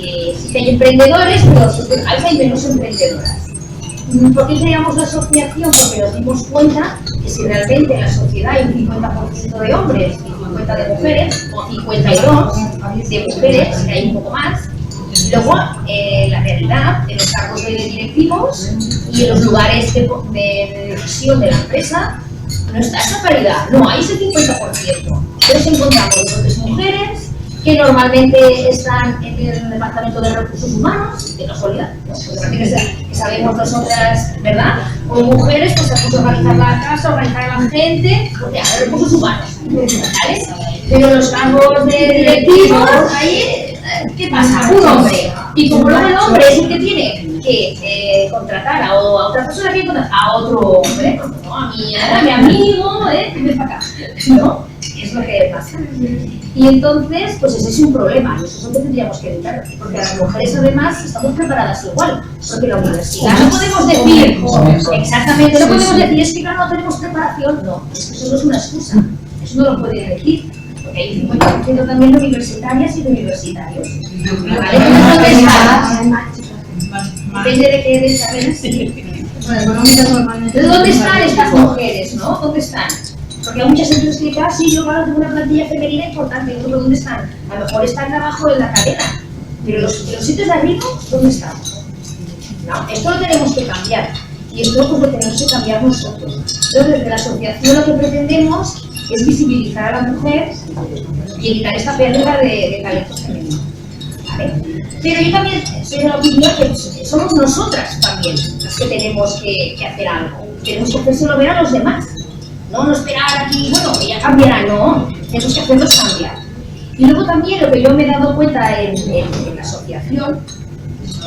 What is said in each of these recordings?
que sí que hay emprendedores, pero hay menos emprendedoras. ¿Por qué creamos la asociación? Porque nos dimos cuenta que si realmente en la sociedad hay un 50% de hombres y 50% de mujeres, o 52 de mujeres, que hay un poco más, luego la realidad en los cargos directivos y en los lugares de decisión de la empresa no está esa paridad, no hay ese 50%. Entonces encontramos hombres y mujeres que normalmente están en el departamento de recursos humanos, de casualidad, ¿no? Que sabemos nosotras, ¿verdad? O mujeres, pues tenemos que organizar la casa, organizar a la gente, porque hay recursos humanos, ¿vale? Pero los cargos de directivos, ahí, ¿qué pasa? Un hombre. Y como el hombre es el que tiene que contratar a otra persona, que contratar a otro hombre, pues no, a mi amigo, ven para acá, ¿no? Es lo que pasa. Y entonces, pues ese es un problema, y eso es lo que tendríamos que evitar, porque las mujeres además estamos preparadas igual, porque la universidad no podemos decir, exactamente, no podemos decir, es que no tenemos preparación, no, es que eso no es una excusa, eso no lo pueden decir, porque hay 50% también de universitarias y de universitarios. ¿Vale? ¿Dónde están? Depende de qué carreras. ¿Dónde están estas mujeres, no? ¿Dónde están? Porque hay muchas empresas que dicen, sí, yo claro, tengo una plantilla femenina importante, pero ¿dónde están? A lo mejor están abajo en la cadena, pero los sitios de arriba, ¿dónde están? No, esto lo tenemos que cambiar, y esto pues lo tenemos que cambiar nosotros. Entonces, desde la asociación lo que pretendemos es visibilizar a la mujer y evitar esta pérdida de talento femenino. ¿Vale? Pero yo también soy de la opinión que somos nosotras también las que tenemos que hacer algo, tenemos que hacérselo ver a los demás. No esperar aquí, bueno, que ya cambiará, no, tenemos que hacerlos cambiar. Y luego también lo que yo me he dado cuenta en la asociación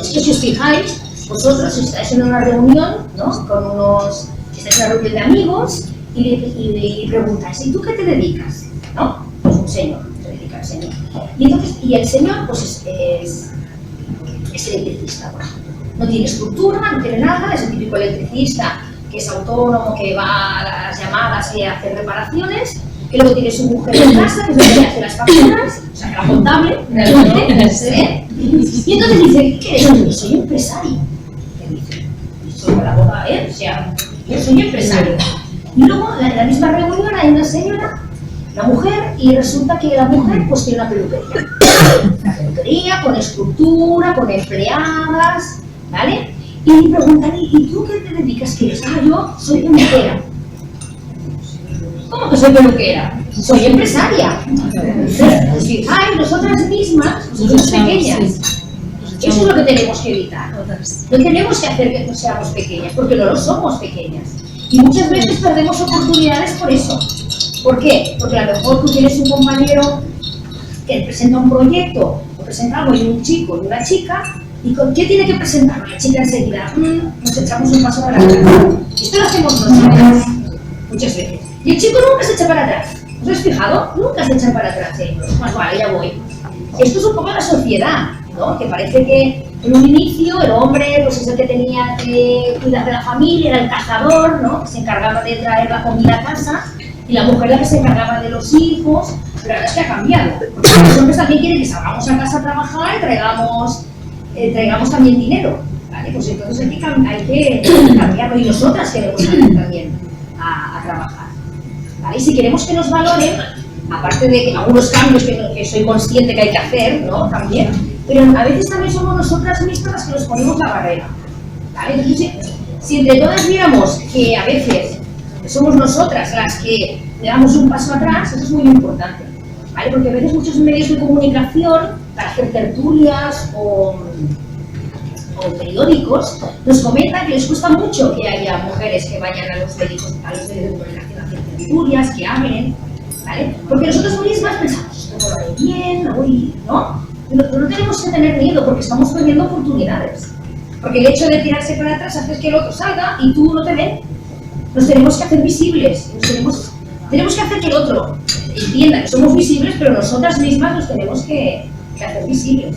es que si os fijáis, vosotros estáis en una reunión, ¿no? Estáis en una reunión de amigos y preguntáis, ¿y tú qué te dedicas? ¿No? Pues un señor, se dedica al señor. Y entonces, el señor pues es electricista, por ejemplo. No tiene estructura, no tiene nada, es el típico electricista que es autónomo, que va a las llamadas y a hacer reparaciones, que luego tiene su mujer en casa, que es la que hace las facturas, o sea, que la contable, realmente, y entonces dice, ¿qué eres? Soy empresario. Le dice, soy la boda, o sea, yo soy empresario. Y luego, en la misma reunión hay una señora, la mujer, y resulta que la mujer pues tiene una peluquería. Una peluquería con estructura, con empleadas, ¿vale? Y me preguntan, ¿y tú qué te dedicas? ¿Qué eres? Yo soy peluquera. ¿Cómo que soy peluquera? Soy empresaria. Pues fijáis, nosotras mismas somos pequeñas. Eso es lo que tenemos que evitar. No tenemos que hacer que no seamos pequeñas, porque no lo somos pequeñas. Y muchas veces perdemos oportunidades por eso. ¿Por qué? Porque a lo mejor tú tienes un compañero que presenta un proyecto, o presenta algo, y un chico y una chica, ¿y con qué tiene que presentarlo? La chica enseguida, nos echamos un paso para atrás. Esto lo hacemos nosotros muchas veces. Y el chico nunca se echa para atrás. ¿Os habéis fijado? Nunca se echa para atrás. Pues vale, ya voy. Esto es un poco la sociedad, ¿no? Que parece que en un inicio el hombre pues es el que tenía que cuidar de la familia, era el cazador, ¿no? Que se encargaba de traer la comida a casa, y la mujer la que se encargaba de los hijos. Pero ahora es que ha cambiado. Porque los hombres también quieren que salgamos a casa a trabajar y traigamos también dinero, ¿vale? Pues entonces hay que cambiarlo, y nosotras queremos salir también a trabajar, ¿vale? Y si queremos que nos valoren, aparte de algunos cambios que soy consciente que hay que hacer, ¿no? También, pero a veces también somos nosotras mismas las que nos ponemos la barrera, ¿vale? Entonces, si entre todas viéramos que a veces somos nosotras las que le damos un paso atrás, eso es muy importante, ¿vale? Porque a veces muchos medios de comunicación, para hacer tertulias o periódicos, nos comentan que les cuesta mucho que haya mujeres que vayan a los medios de comunicación a hacer tertulias, que hablen, ¿vale? Porque nosotros mismas pensamos, esto no lo haré bien, ¿no? Pero no tenemos que tener miedo, porque estamos perdiendo oportunidades. Porque el hecho de tirarse para atrás hace que el otro salga y tú no te ven. Nos tenemos que hacer visibles, tenemos que hacer que el otro entienda que somos visibles, pero nosotras mismas nos tenemos que hacer visibles.